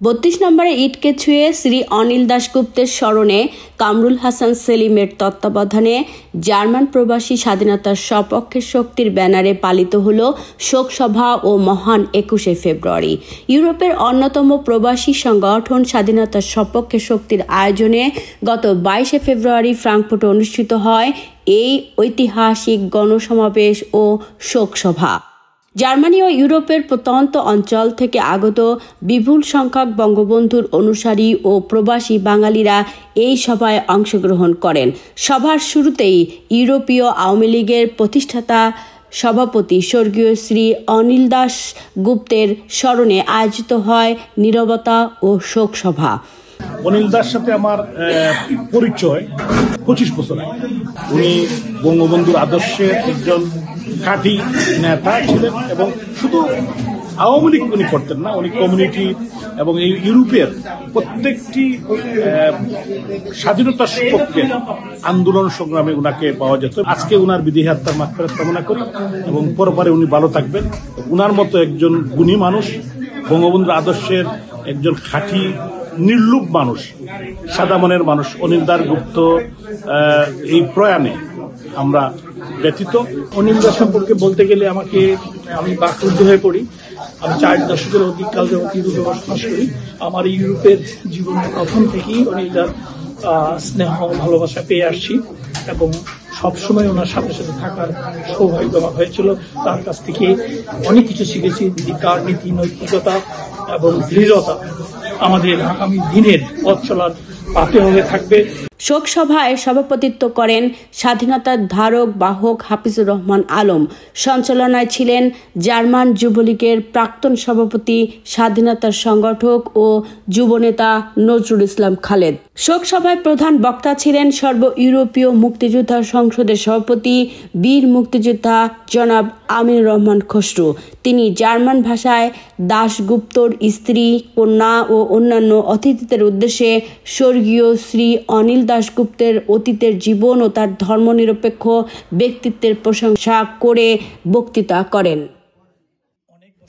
32 নম্বরে ইটকে ছুঁয়ে শ্রী অনিল দাশগুপ্তের স্মরণে কামরুল হাসান সেলিমের তত্ত্বাবধানে জার্মান প্রবাসী স্বাধীনতার সপক্ষের শক্তির ব্যানারে পালিত হল শোকসভা ও মহান 21শে ফেব্রুয়ারি। ইউরোপের অন্যতম প্রবাসী সংগঠন স্বাধীনতার সপক্ষের শক্তির আয়োজনে গত 22শে ফেব্রুয়ারি ফ্রাঙ্কফুর্টে অনুষ্ঠিত হয় এই ঐতিহাসিক গণসমাবেশ ও শোকসভা। জার্মানি ও ইউরোপের প্রত্যন্ত অঞ্চল থেকে আগত বিপুল সংখ্যক বঙ্গবন্ধুর অনুসারী ও প্রবাসী বাঙালিরা এই সভায় অংশগ্রহণ করেন। সভার শুরুতেই ইউরোপীয় আওয়ামী লীগের প্রতিষ্ঠাতা সভাপতি স্বর্গীয় শ্রী অনিল দাশগুপ্তের স্মরণে আয়োজিত হয় নীরবতা ও শোক সভা। অনিল দাস সাথে আমার পরিচয় 25 বছর আগে। উনি বঙ্গবন্ধুর আদর্শের একজন খাঁটি নেতা ছিলেন এবং শুধু আওয়ামী লীগ উনি করতেন না, উনি কমিউনিটি এবং এই ইউরোপের প্রত্যেকটি স্বাধীনতার সপক্ষে আন্দোলন সংগ্রামে উনাকে পাওয়া যেত। আজকে উনার বিদেহী আত্মার মাগফিরাত কামনা করি এবং পরপরে উনি ভালো থাকবেন। উনার মতো একজন গুণী মানুষ, বঙ্গবন্ধুর আদর্শের একজন খাঁটি নির্লুভ মানুষ, সাদা মনের মানুষ অনিল দাশগুপ্ত এই প্রয়াণে আমরা ব্যথিত। অনিল দাস সম্পর্কে বলতে গেলে আমি বাকরুদ্ধ হয়ে পড়ি। আমি 4 দশকের অধিক কাল যাবত ইউরোপে বসবাস করি। আমার ইউরোপের জীবনের প্রথম থেকেই অনিল দাস স্নেহ ভালোবাসা পেয়ে আসছি এবং সবসময় ওনার সাথে সাথে থাকার সৌভাগ্য আমার হয়েছিল। তার কাছ থেকে অনেক কিছু শিখেছি। তার নীতি, নৈতিকতা এবং দৃঢ়তা আমাদের আগামী দিনের পথ চলার পাথে হয়ে থাকবে। শোক সভায় সভাপতিত্ব করেন স্বাধীনতার ধারক বাহক হাফিজুর রহমান আলম। সঞ্চালনায় ছিলেন জার্মান যুবলীগের প্রাক্তন সভাপতি, স্বাধীনতার সংগঠক ও যুবনেতা নজরুল ইসলাম খালেদ। শোক সভায় প্রধান বক্তা ছিলেন সর্ব ইউরোপীয় মুক্তিযোদ্ধা সংসদের সভাপতি, বীর মুক্তিযোদ্ধা জনাব আমিনুর রহমান খসরু। তিনি জার্মান ভাষায় দাশগুপ্তর স্ত্রী, কন্যা ও অন্যান্য অতিথিদের উদ্দেশ্যে স্বর্গীয় শ্রী অনিল দাশগুপ্তের অতীতের জীবন ও তার ধর্মনিরপেক্ষ ব্যক্তিত্বের প্রশংসা করে বক্তৃতা করেন।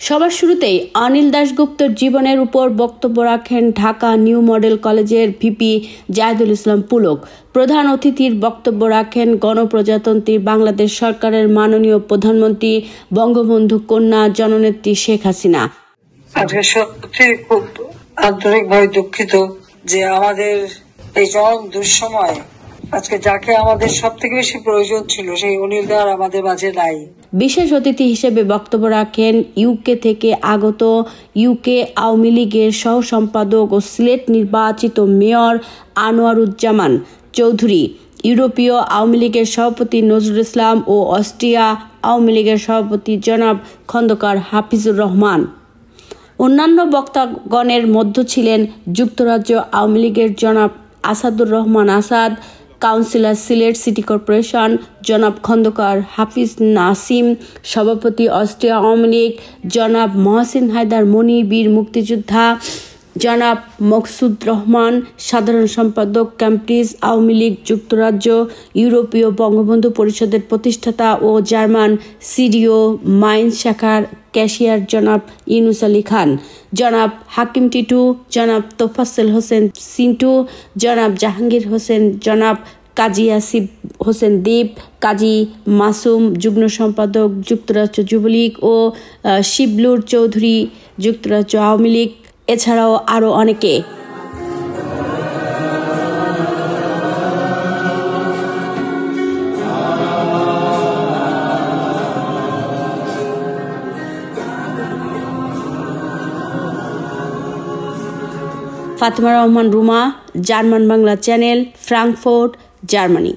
সবার শুরুতেই অনিল দাশগুপ্তের জীবনের উপর বক্তব্য রাখেন ঢাকা নিউ মডেল কলেজের ভিপি জাহিদুল ইসলাম পুলক। প্রধান অতিথির বক্তব্য রাখেন গণপ্রজাতন্ত্রী বাংলাদেশ সরকারের মাননীয় প্রধানমন্ত্রী বঙ্গবন্ধু কন্যা জননেত্রী শেখ হাসিনা। আজকে সত্যি খুব আন্তরিকভাবে দুঃখিত যে আমাদের এই চরম দুঃসময় আজকে যাকে আমাদের সব থেকে বেশি প্রয়োজন ছিল সেই অনিল দা আমাদের মাঝে নাই। বিশেষ অতিথি হিসেবে বক্তব্য রাখেন ইউকে থেকে আগত ইউকে আওয়ামী লীগের সহ সম্পাদক ও সিলেট নির্বাচিত মেয়র আনোয়ারুজ্জামান চৌধুরী, ইউরোপীয় আওয়ামী লীগের সভাপতি নজরুল ইসলাম ও অস্ট্রিয়া আওয়ামী লীগের সভাপতি জনাব খন্দকার হাফিজুর রহমান। অন্যান্য বক্তাগণের মধ্যে ছিলেন যুক্তরাজ্য আওয়ামী লীগের জনাব Asadur Rahman Asad, councillor Sylhet city corporation জনাব খন্দকার হাফিজ নাসিম, সভাপতি অস্ট্রিয়া আওয়ামী লীগ জনাব মহসিন হায়দার মনি, বীর মুক্তিযোদ্ধা জনাব মকসুদ রহমান, সাধারণ সম্পাদক ক্যাম্ব্রিজ আওয়ামী লীগ যুক্তরাজ্য, ইউরোপীয় বঙ্গবন্ধু পরিষদের প্রতিষ্ঠাতা ও জার্মান সিডিও মাইন্স শাখার ক্যাশিয়ার জনাব ইউনুস আলী খান, জনাব হাকিম টিটু, জনাব তোফাজ্জল হোসেন সিন্টু, জনাব জাহাঙ্গীর হোসেন, জনাব কাজী আসিফ হোসেন দীপ, কাজী মাসুম যুগ্ম সম্পাদক যুক্তরাজ্য যুবলীগ ও শিবলুর চৌধুরী যুক্তরাজ্য আওয়ামী লীগ, এছাড়াও আরও অনেকে। Fatema Rahman Ruma, German Bangla channel, Frankfurt, Germany.